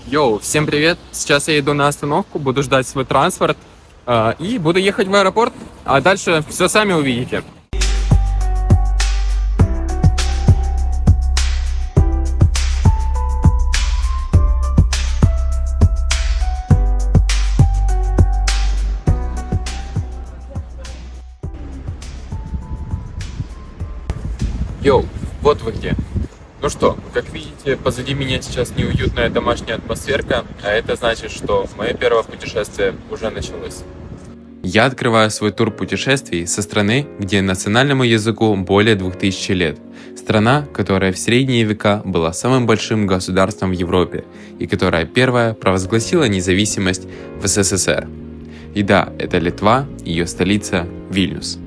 Йоу, всем привет! Сейчас я иду на остановку, буду ждать свой транспорт и буду ехать в аэропорт, а дальше все сами увидите. Йоу, вот вы где. Ну что, как видите, позади меня сейчас неуютная домашняя атмосферка, а это значит, что мое первое путешествие уже началось. Я открываю свой тур путешествий со страны, где национальному языку более 2000 лет. Страна, которая в средние века была самым большим государством в Европе и которая первая провозгласила независимость в СССР. И да, это Литва, ее столица Вильнюс.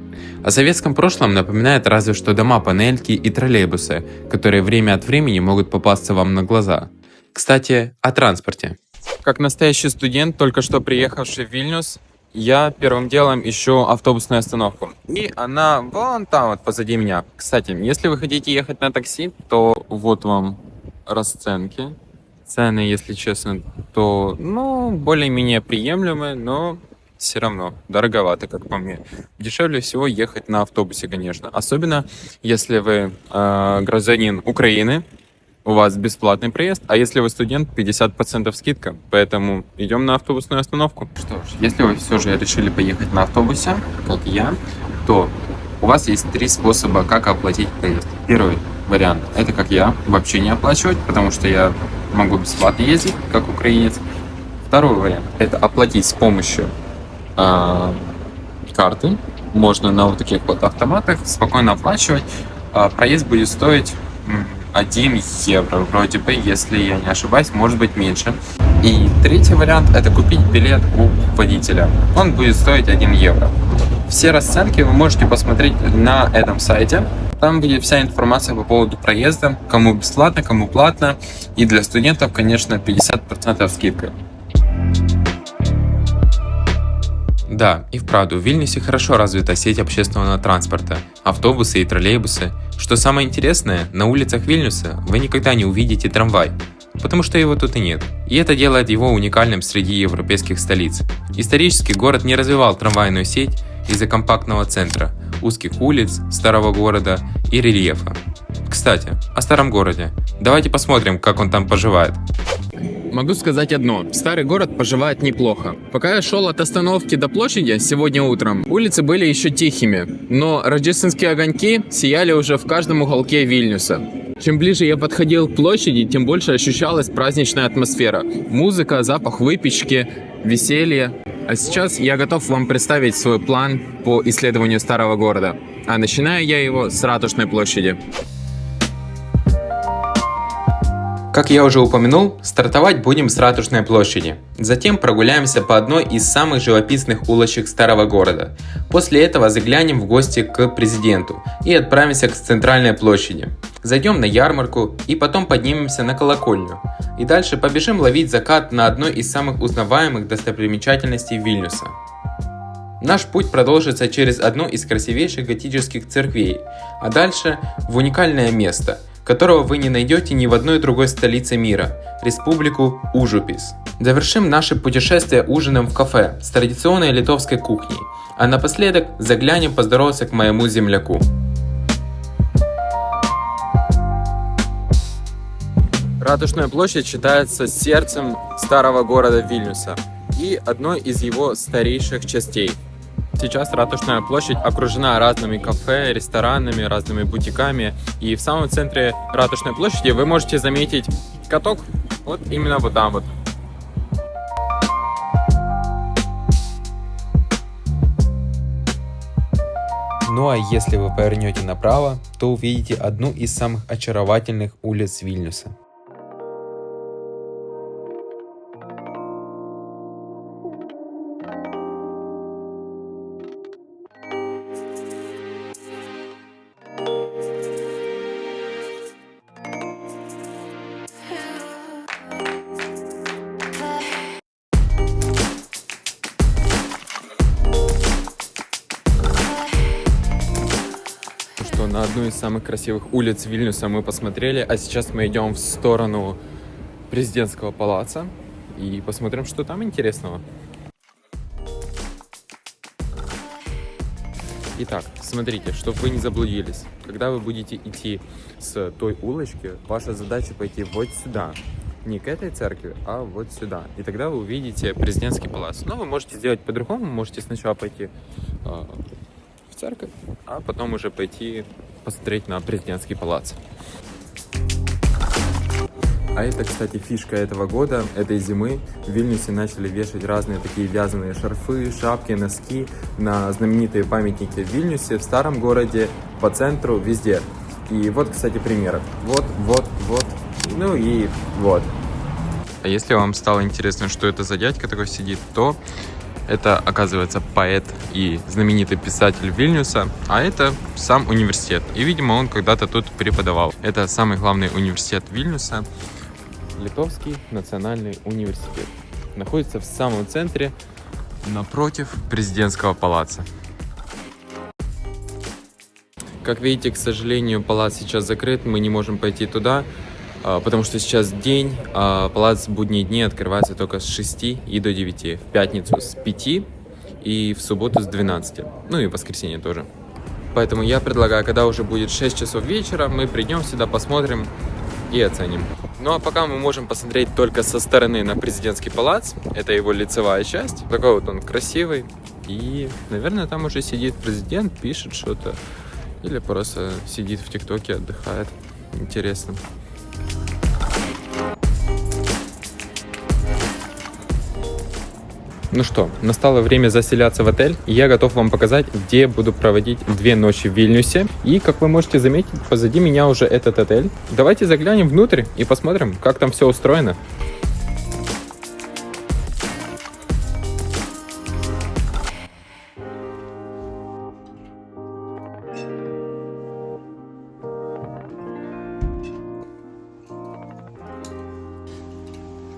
О советском прошлом напоминает разве что дома-панельки и троллейбусы, которые время от времени могут попасться вам на глаза. Кстати, о транспорте. Как настоящий студент, только что приехавший в Вильнюс, я первым делом ищу автобусную остановку. И она вон там вот позади меня. Кстати, если вы хотите ехать на такси, то вот вам расценки. Цены, если честно, то, более-менее приемлемые, но все равно дороговато, как по мне. Дешевле всего ехать на автобусе, конечно. Особенно, если вы гражданин Украины, у вас бесплатный проезд, а если вы студент, 50% скидка. Поэтому идем на автобусную остановку. Что ж, если вы все же решили поехать на автобусе, как я, то у вас есть 3 способа, как оплатить проезд. Первый вариант – это как я, вообще не оплачивать, потому что я могу бесплатно ездить, как украинец. Второй вариант – это оплатить с помощью карты. Можно на вот таких вот автоматах спокойно оплачивать. Проезд будет стоить 1 евро, вроде бы, если я не ошибаюсь, может быть меньше. И третий вариант – это купить билет у водителя. Он будет стоить 1 евро. Все расценки вы можете посмотреть на этом сайте. Там будет вся информация по поводу проезда, кому бесплатно, кому платно. И для студентов, конечно, 50% скидка. Да, и вправду, в Вильнюсе хорошо развита сеть общественного транспорта, автобусы и троллейбусы. Что самое интересное, на улицах Вильнюса вы никогда не увидите трамвай, потому что его тут и нет. И это делает его уникальным среди европейских столиц. Исторически город не развивал трамвайную сеть из-за компактного центра, узких улиц, старого города и рельефа. Кстати, о старом городе. Давайте посмотрим, как он там поживает. Могу сказать одно. Старый город поживает неплохо. Пока я шел от остановки до площади сегодня утром, улицы были еще тихими, но рождественские огоньки сияли уже в каждом уголке Вильнюса. Чем ближе я подходил к площади, тем больше ощущалась праздничная атмосфера. Музыка, запах выпечки, веселье. А сейчас я готов вам представить свой план по исследованию старого города. А начинаю я его с Ратушной площади. Как я уже упомянул, стартовать будем с Ратушной площади. Затем прогуляемся по одной из самых живописных улочек старого города. После этого заглянем в гости к президенту и отправимся к центральной площади. Зайдем на ярмарку и потом поднимемся на колокольню. И дальше побежим ловить закат на одной из самых узнаваемых достопримечательностей Вильнюса. Наш путь продолжится через одну из красивейших готических церквей, а дальше в уникальное место, которого вы не найдете ни в одной другой столице мира – республику Ужупис. Завершим наше путешествие ужином в кафе с традиционной литовской кухней, а напоследок заглянем поздороваться к моему земляку. Ратушная площадь считается сердцем старого города Вильнюса и одной из его старейших частей. Сейчас Ратушная площадь окружена разными кафе, ресторанами, разными бутиками. И в самом центре Ратушной площади вы можете заметить каток. Вот именно вот там вот. Ну а если вы повернете направо, то увидите одну из самых очаровательных улиц Вильнюса. На одну из самых красивых улиц Вильнюса мы посмотрели, а сейчас мы идем в сторону президентского палаца и посмотрим, что там интересного. Итак, смотрите, чтобы вы не заблудились. Когда вы будете идти с той улочки, ваша задача пойти вот сюда. Не к этой церкви, а вот сюда. И тогда вы увидите президентский палац. Но вы можете сделать по-другому. Можете сначала пойти в церковь, а потом уже пойти посмотреть на президентский палац. А это, кстати, фишка этого года, этой зимы. В Вильнюсе начали вешать разные такие вязаные шарфы, шапки, носки на знаменитые памятники в Вильнюсе, в старом городе, по центру, везде. И вот, кстати, примеры. Вот. Ну и вот. А если вам стало интересно, что это за дядька такой сидит, то это, оказывается, поэт и знаменитый писатель Вильнюса, а это сам университет. И, видимо, он когда-то тут преподавал. Это самый главный университет Вильнюса. Литовский национальный университет. Находится в самом центре, напротив президентского палаца. Как видите, к сожалению, палац сейчас закрыт, мы не можем пойти туда, потому что сейчас день, а палац в будние дни открывается только с 6 и до 9, в пятницу с 5 и в субботу с 12, ну и в воскресенье тоже. Поэтому я предлагаю, когда уже будет 6 часов вечера, мы придем сюда, посмотрим и оценим. Ну а пока мы можем посмотреть только со стороны на президентский палац, это его лицевая часть, такой вот он красивый, и, наверное, там уже сидит президент, пишет что-то, или просто сидит в ТикТоке, отдыхает, интересно. Ну что, настало время заселяться в отель, и я готов вам показать, где я буду проводить 2 ночи в Вильнюсе. И, как вы можете заметить, позади меня уже этот отель. Давайте заглянем внутрь и посмотрим, как там все устроено.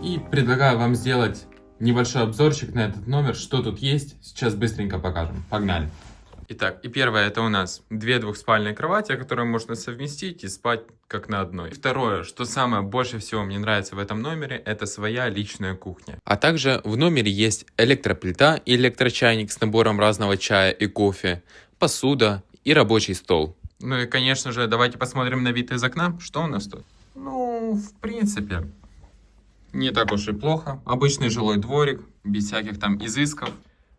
И предлагаю вам сделать небольшой обзорчик на этот номер, что тут есть. Сейчас быстренько покажем. Погнали. Итак, и первое, это у нас 2 двухспальные кровати, которые можно совместить и спать как на одной. Второе, что самое больше всего мне нравится в этом номере, это своя личная кухня. А также в номере есть электроплита и электрочайник с набором разного чая и кофе, посуда и рабочий стол. Ну и, конечно же, давайте посмотрим на вид из окна. Что у нас тут? Ну, в принципе, не так уж и плохо. Обычный жилой дворик, без всяких там изысков.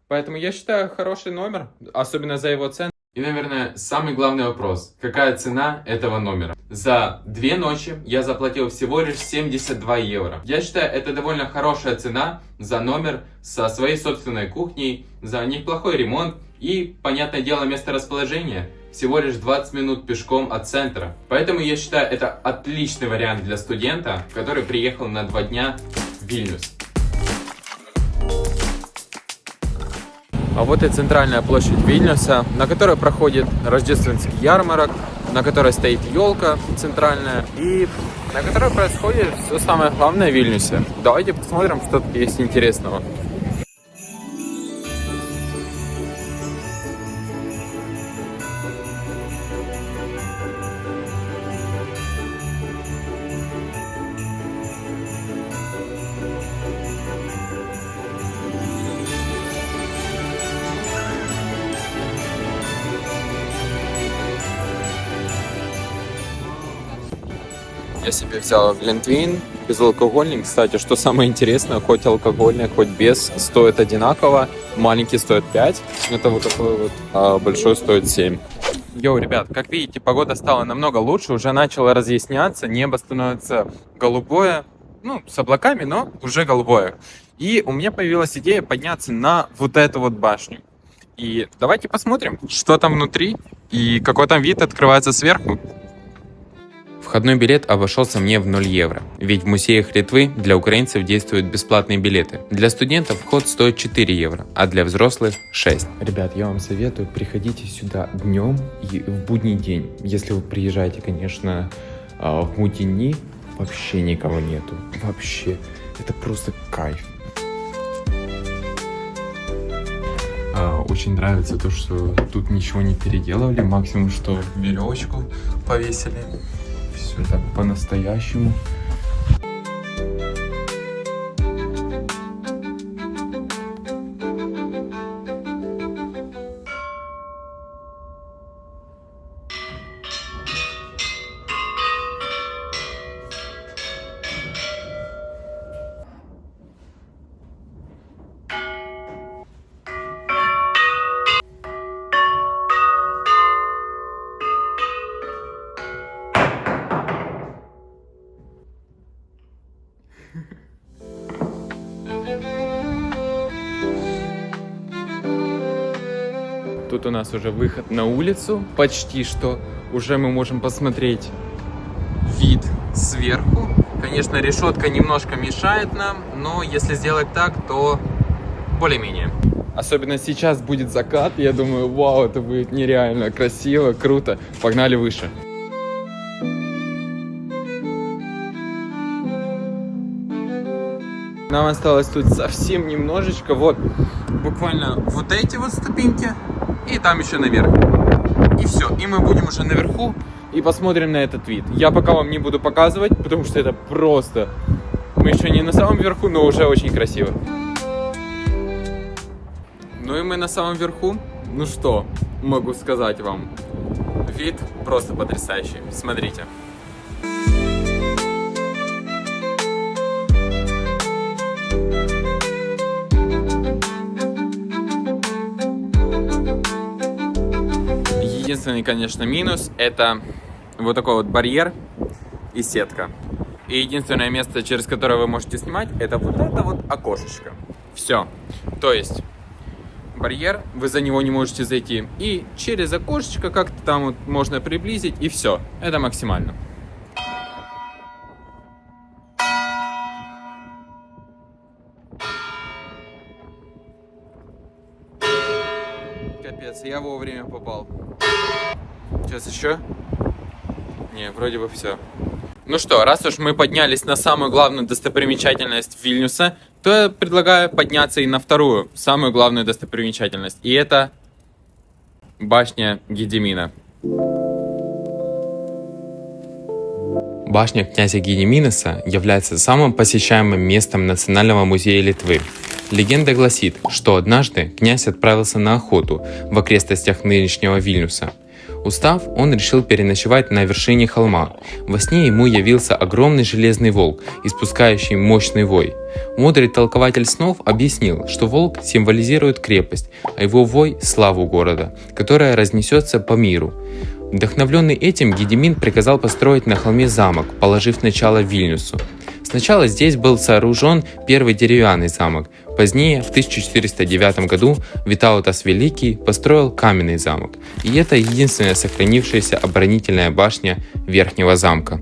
Поэтому я считаю, хороший номер, особенно за его цену. И, наверное, самый главный вопрос. Какая цена этого номера? За 2 ночи я заплатил всего лишь 72 евро. Я считаю, это довольно хорошая цена за номер со своей собственной кухней, за неплохой ремонт и, понятное дело, месторасположение. Всего лишь 20 минут пешком от центра. Поэтому я считаю, это отличный вариант для студента, который приехал на 2 дня в Вильнюс. А вот и центральная площадь Вильнюса, на которой проходит рождественский ярмарок, на которой стоит елка центральная и на которой происходит все самое главное в Вильнюсе. Давайте посмотрим, что тут есть интересного. Я себе взял глинтвейн, безалкогольный. Кстати, что самое интересное, хоть алкогольный, хоть без, стоит одинаково. Маленький стоит 5, это вот такой вот, а большой стоит 7. Йоу, ребят, как видите, погода стала намного лучше, уже начало разъясняться, небо становится голубое, ну, с облаками, но уже голубое. И у меня появилась идея подняться на вот эту вот башню. И давайте посмотрим, что там внутри и какой там вид открывается сверху. Входной билет обошелся мне в 0 евро, ведь в музеях Литвы для украинцев действуют бесплатные билеты. Для студентов вход стоит 4 евро, а для взрослых 6. Ребят, я вам советую, приходите сюда днем и в будний день. Если вы приезжаете, конечно, в будние дни, вообще никого нету. Вообще, это просто кайф. Очень нравится то, что тут ничего не переделывали, максимум, что веревочку повесили. Все так по-настоящему. тут у нас уже выход на улицу. Почти что уже мы можем посмотреть вид сверху. Конечно, решетка немножко мешает нам, но если сделать так, то более-менее. Особенно сейчас будет закат, я думаю, вау, это будет нереально красиво, круто. Погнали выше. Нам осталось тут совсем немножечко, вот буквально вот эти вот ступеньки, и там еще наверх. И все, и мы будем уже наверху и посмотрим на этот вид. Я пока вам не буду показывать, потому что это просто... Мы еще не на самом верху, но уже очень красиво. Ну и мы на самом верху. Ну что, могу сказать вам. Вид просто потрясающий. Смотрите. Единственный, конечно, минус — это вот такой вот барьер и сетка. И единственное место, через которое вы можете снимать, это вот окошечко. Все. То есть барьер, вы за него не можете зайти. И через окошечко как-то там вот можно приблизить, и все. Это максимально. Капец, я вовремя попал. Сейчас еще? Не, вроде бы все. Ну что, раз уж мы поднялись на самую главную достопримечательность Вильнюса, то я предлагаю подняться и на вторую, самую главную достопримечательность. И это башня Гедимина. Башня князя Гедиминаса является самым посещаемым местом Национального музея Литвы. Легенда гласит, что однажды князь отправился на охоту в окрестностях нынешнего Вильнюса. Устав, он решил переночевать на вершине холма. Во сне ему явился огромный железный волк, испускающий мощный вой. Мудрый толкователь снов объяснил, что волк символизирует крепость, а его вой – славу города, которая разнесется по миру. Вдохновленный этим, Гедимин приказал построить на холме замок, положив начало Вильнюсу. Сначала здесь был сооружен первый деревянный замок. Позднее, в 1409 году, Витаутас Великий построил каменный замок. И это единственная сохранившаяся оборонительная башня Верхнего замка.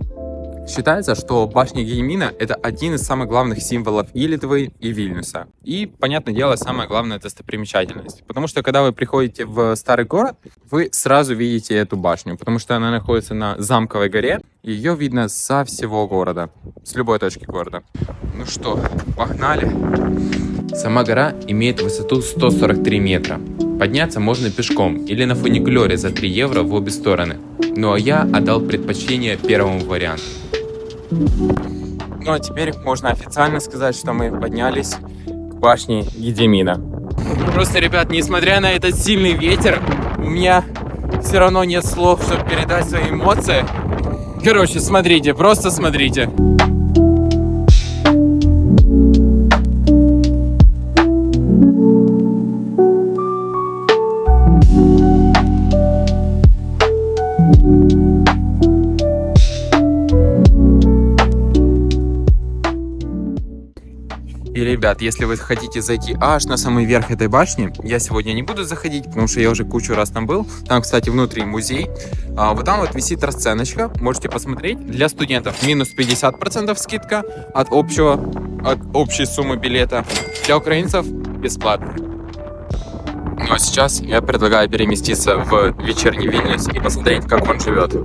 Считается, что башня Гедимина – это один из самых главных символов и Литвы, и Вильнюса. И, понятное дело, самая главная достопримечательность. Потому что, когда вы приходите в старый город, вы сразу видите эту башню, потому что она находится на Замковой горе, и ее видно со всего города, с любой точки города. Ну что, погнали! Сама гора имеет высоту 143 метра. Подняться можно пешком или на фуникулере за 3 евро в обе стороны. Ну а я отдал предпочтение первому варианту. Ну а теперь можно официально сказать, что мы поднялись к башне Гедимина. Просто, ребят, несмотря на этот сильный ветер, у меня все равно нет слов, чтобы передать свои эмоции. Короче, смотрите, просто смотрите. И, ребят, если вы хотите зайти аж на самый верх этой башни, я сегодня не буду заходить, потому что я уже кучу раз там был. Там, кстати, внутри музей. Вот там вот висит расценочка, можете посмотреть. Для студентов минус 50% скидка от общей суммы билета. Для украинцев бесплатно. Ну а сейчас я предлагаю переместиться в вечерний Вильнюс и посмотреть, как он живет.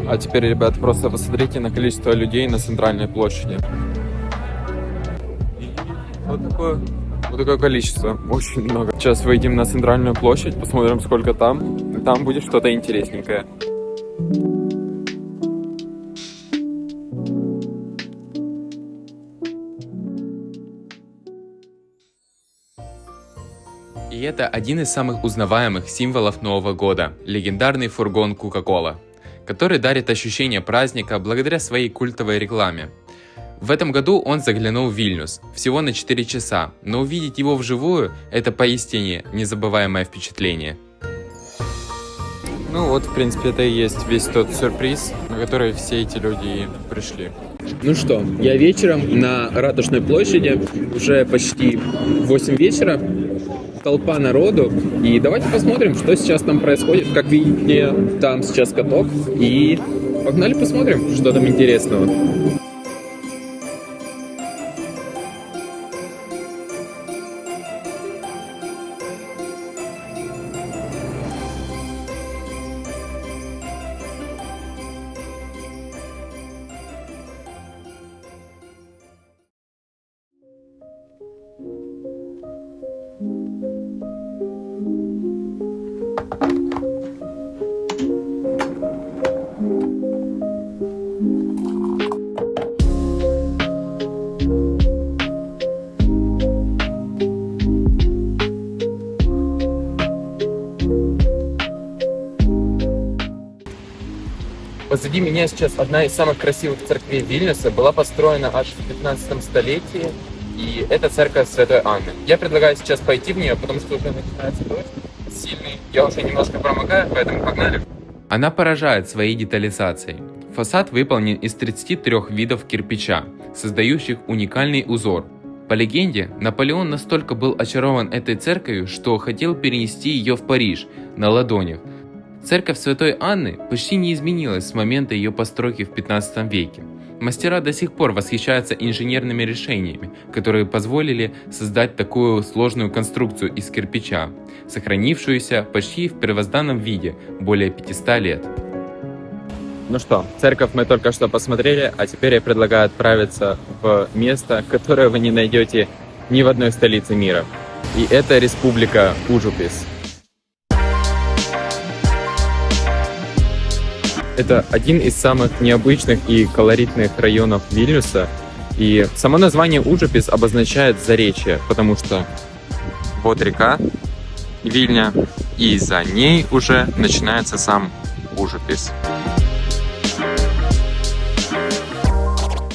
А теперь, ребят, просто посмотрите на количество людей на центральной площади. Вот такое количество, очень много. Сейчас выйдем на центральную площадь, посмотрим, сколько там. Там будет что-то интересненькое. И это один из самых узнаваемых символов Нового года – легендарный фургон Coca-Cola, который дарит ощущение праздника благодаря своей культовой рекламе. В этом году он заглянул в Вильнюс всего на 4 часа, но увидеть его вживую – это поистине незабываемое впечатление. Ну вот, в принципе, это и есть весь тот сюрприз, на который все эти люди пришли. Ну что, я вечером на Ратушной площади, уже почти 8 вечера, толпа народу, и давайте посмотрим, что сейчас там происходит. Как видите, там сейчас каток, и погнали посмотрим, что там интересного. Позади меня сейчас одна из самых красивых церквей Вильнюса, была построена аж в 15 столетии, и это церковь Святой Анны. Я предлагаю сейчас пойти в нее, потому что уже начинается дождь сильный, я уже немножко промокаю, поэтому погнали. Она поражает своей детализацией. Фасад выполнен из 33 видов кирпича, создающих уникальный узор. По легенде, Наполеон настолько был очарован этой церковью, что хотел перенести ее в Париж на ладонях. Церковь Святой Анны почти не изменилась с момента ее постройки в 15 веке. Мастера до сих пор восхищаются инженерными решениями, которые позволили создать такую сложную конструкцию из кирпича, сохранившуюся почти в первозданном виде более 500 лет. Ну что, церковь мы только что посмотрели, а теперь я предлагаю отправиться в место, которое вы не найдете ни в одной столице мира. И это Республика Ужупис. Это один из самых необычных и колоритных районов Вильнюса. И само название Ужупис обозначает заречье, потому что вот река Вильня, и за ней уже начинается сам Ужупис.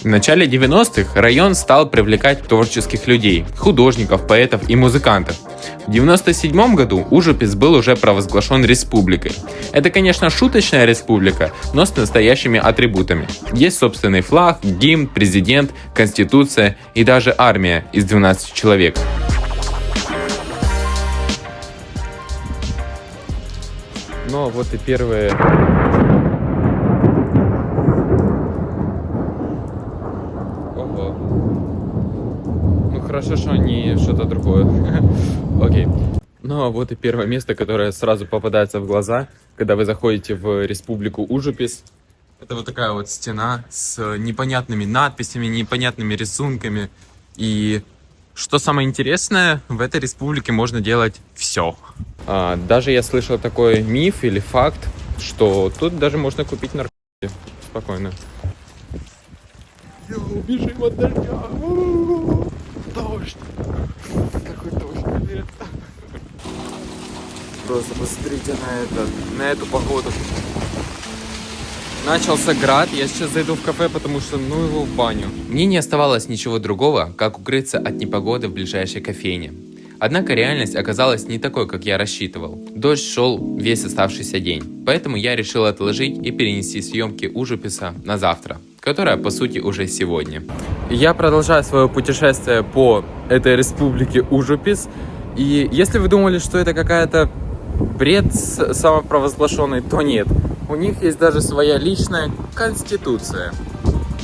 В начале 90-х район стал привлекать творческих людей, художников, поэтов и музыкантов. В 1997 году Ужупис был уже провозглашен республикой. Это, конечно, шуточная республика, но с настоящими атрибутами. Есть собственный флаг, гимн, президент, конституция и даже армия из 12 человек. Ну а вот и первые... Хорошо, что не что-то другое. Окей. Ну а вот и первое место, которое сразу попадается в глаза, когда вы заходите в Республику Ужупис. Это вот такая вот стена с непонятными надписями, непонятными рисунками. И что самое интересное, в этой республике можно делать все. Даже я слышал такой миф или факт, что тут даже можно купить наркотики. Спокойно. Бежим от дождя. Дождь! Какой дождь, привет! Просто посмотрите на эту погоду. Начался град, я сейчас зайду в кафе, потому что ну его в баню. Мне не оставалось ничего другого, как укрыться от непогоды в ближайшей кофейне. Однако реальность оказалась не такой, как я рассчитывал. Дождь шел весь оставшийся день, поэтому я решил отложить и перенести съемки Ужуписа на завтра, которая по сути уже сегодня. Я продолжаю свое путешествие по этой республике Ужупис, и если вы думали, что это какая-то бред самопровозглашенный, то нет. У них есть даже своя личная конституция.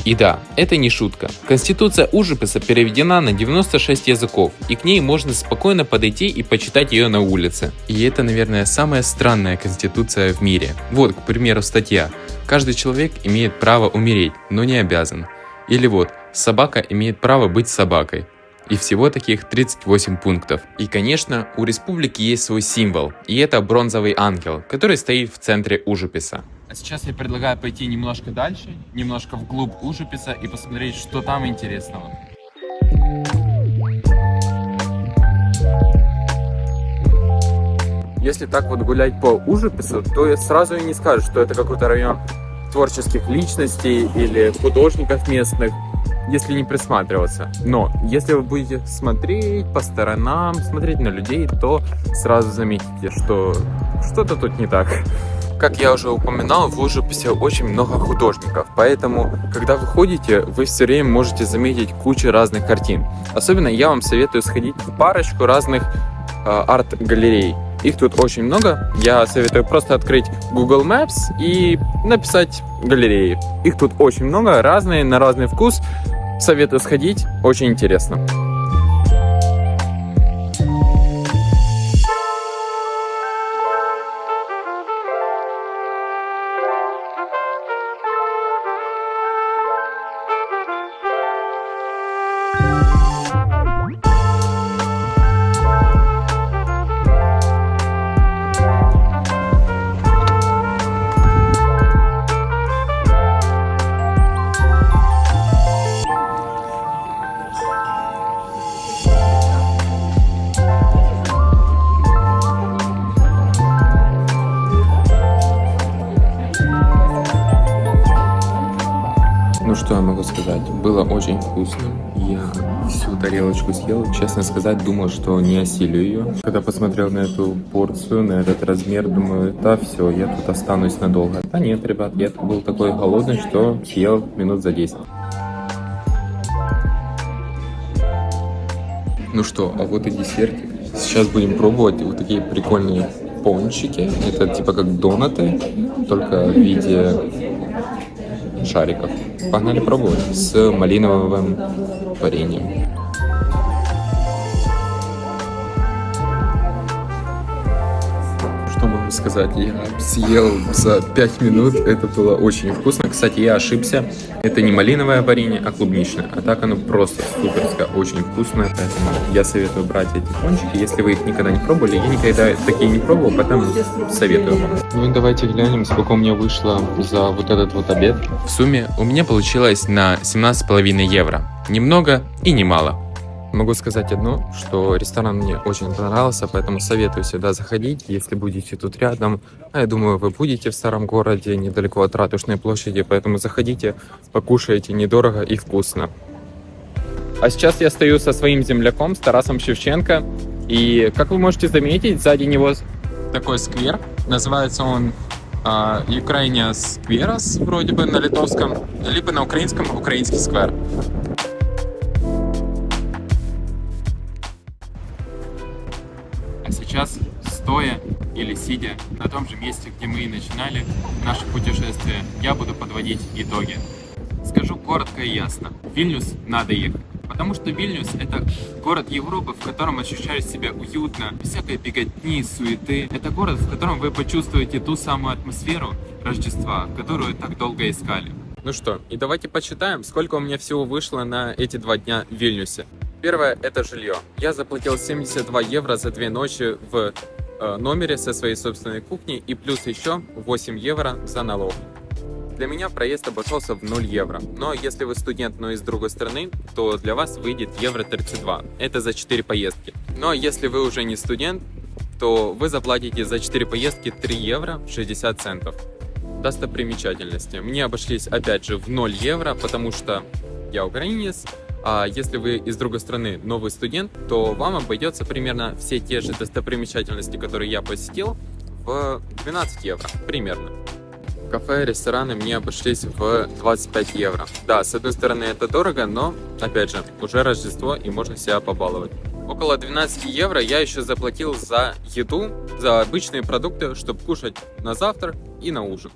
И да, это не шутка. Конституция Ужуписа переведена на 96 языков, и к ней можно спокойно подойти и почитать ее на улице. И это, наверное, самая странная конституция в мире. Вот, к примеру, статья. Каждый человек имеет право умереть, но не обязан. Или вот, собака имеет право быть собакой. И всего таких 38 пунктов. И, конечно, у республики есть свой символ, и это бронзовый ангел, который стоит в центре Ужуписа. А сейчас я предлагаю пойти немножко дальше, немножко вглубь Ужуписа и посмотреть, что там интересного. Если так вот гулять по Ужипису, то сразу и не скажешь, что это какой-то район творческих личностей или художников местных, если не присматриваться. Но если вы будете смотреть по сторонам, смотреть на людей, то сразу заметите, что что-то тут не так. Как я уже упоминал, в Ужиписе очень много художников, поэтому, когда вы ходите, вы все время можете заметить кучу разных картин. Особенно я вам советую сходить в парочку разных арт-галерей. Их тут очень много. Я советую просто открыть Google Maps и написать галереи. Их тут очень много, разные, на разный вкус. Советую сходить, очень интересно. Ну что я могу сказать, было очень вкусно, я всю тарелочку съел, честно сказать, думал, что не осилю ее. Когда посмотрел на эту порцию, на этот размер, думаю, да все, я тут останусь надолго. Да нет, ребят, я был такой голодный, что съел минут за 10. Ну что, а вот и десерт. Сейчас будем пробовать вот такие прикольные пончики. Это типа как донаты, только в виде шариков. Погнали пробовать с малиновым вареньем. Что могу сказать? Я съел за 5 минут. Это было очень вкусно. Кстати, я ошибся. Это не малиновое варенье, а клубничное. А так оно просто суперское, очень вкусное. Поэтому я советую брать эти пончики. Если вы их никогда не пробовали, я никогда такие не пробовал, поэтому советую вам. Ну и давайте глянем, сколько у меня вышло за вот этот вот обед. В сумме у меня получилось на 17,5 евро. Немного и немало. Могу сказать одно, что ресторан мне очень понравился, поэтому советую сюда заходить, если будете тут рядом. А я думаю, вы будете в старом городе, недалеко от Ратушной площади, поэтому заходите, покушайте недорого и вкусно. А сейчас я стою со своим земляком, с Тарасом Шевченко, и, как вы можете заметить, сзади него такой сквер, называется он Ukrainia Skveras, вроде бы на литовском, либо на украинском украинский сквер. А сейчас, стоя или сидя на том же месте, где мы и начинали наше путешествие, я буду подводить итоги. Скажу коротко и ясно. В Вильнюс надо ехать. Потому что Вильнюс — это город Европы, в котором ощущаешь себя уютно, без всякой беготни, суеты. Это город, в котором вы почувствуете ту самую атмосферу Рождества, которую так долго искали. Ну что, и давайте почитаем, сколько у меня всего вышло на эти 2 дня в Вильнюсе. Первое — это жилье. Я заплатил 72 евро за 2 ночи в номере со своей собственной кухней и плюс еще 8 евро за налог. Для меня проезд обошелся в 0 евро. Но если вы студент, но из другой страны, то для вас выйдет евро 32. Это за 4 поездки. Но если вы уже не студент, то вы заплатите за 4 поездки 3 евро 60 центов. Достопримечательности. Мне обошлись опять же в 0 евро, потому что я украинец. А если вы из другой страны, новый студент, то вам обойдется примерно все те же достопримечательности, которые я посетил, в 12 евро примерно. Кафе, рестораны мне обошлись в 25 евро. Да, с одной стороны это дорого, но, опять же, уже Рождество и можно себя побаловать. Около 12 евро я еще заплатил за еду, за обычные продукты, чтобы кушать на завтрак и на ужин.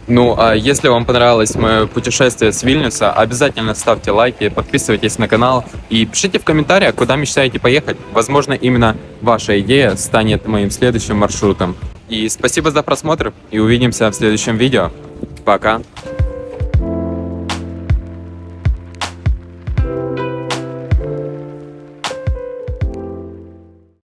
Ну, а если вам понравилось мое путешествие с Вильнюса, обязательно ставьте лайки, подписывайтесь на канал и пишите в комментариях, куда мечтаете поехать. Возможно, именно ваша идея станет моим следующим маршрутом. И спасибо за просмотр, и увидимся в следующем видео. Пока!